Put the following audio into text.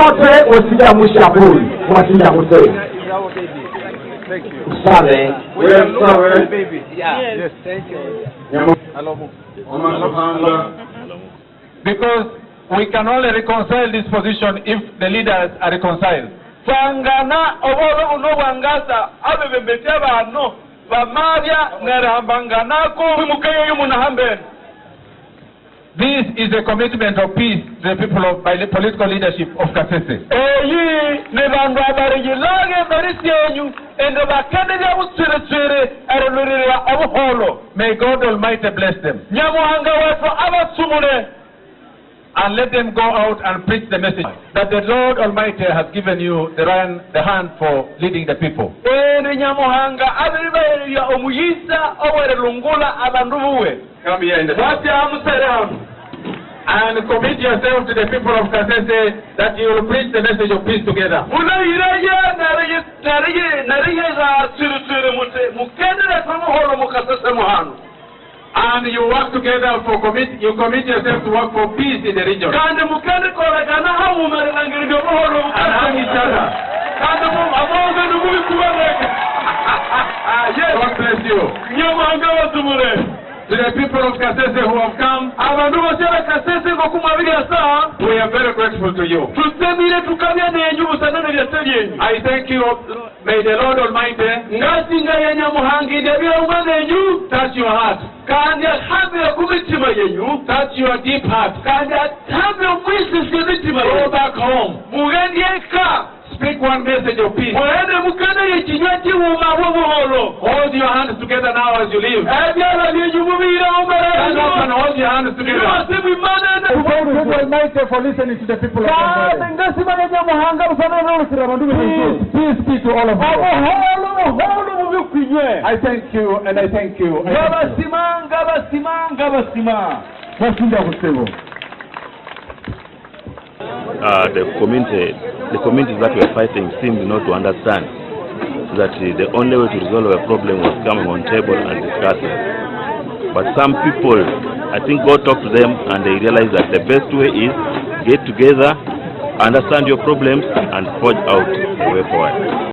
wote wasija mshapuri wasija kusema. Sale wewe baby. Yes, thank you. Because we can only reconcile this position if the leaders are reconciled. Tangana obolo unobangasa abebembete abantu bamabya nerahambanganako bimukayo y'umunahambe. This is a commitment of peace to the people of by the political leadership of Kasese. Eyi ne bandu abarigilage barisyenyu ende bakendebya butsiretsire erulirira obuholo. May God Almighty bless them. Nyamuhanga wetu abatsumule. And let them go out and preach the message that the Lord Almighty has given you the hand for leading the people. Nyamuhanga abiribayeya omuyisa owerelungula abandu buwe. Come here in the Wati amusere and commit yourself to the people of Kasese that you will preach the message of peace together. And you work together you commit yourself to work for peace in the region. And each other. God bless you. To the people of Kasese who have come, we are very grateful to you. I thank you. May the Lord Almighty touch your heart, touch your deep heart. Go back home. Speak one message of peace. Hold your hands together now as you leave. Stand up and hold your hands together. Thank you Almighty for listening to the people of God. Peace be to all of us. I thank you and I thank you. The communities that were fighting seemed not to understand that the only way to resolve a problem was coming on table and discussing. But some people, I think God talked to them and they realized that the best way is get together, understand your problems and forge out a way forward.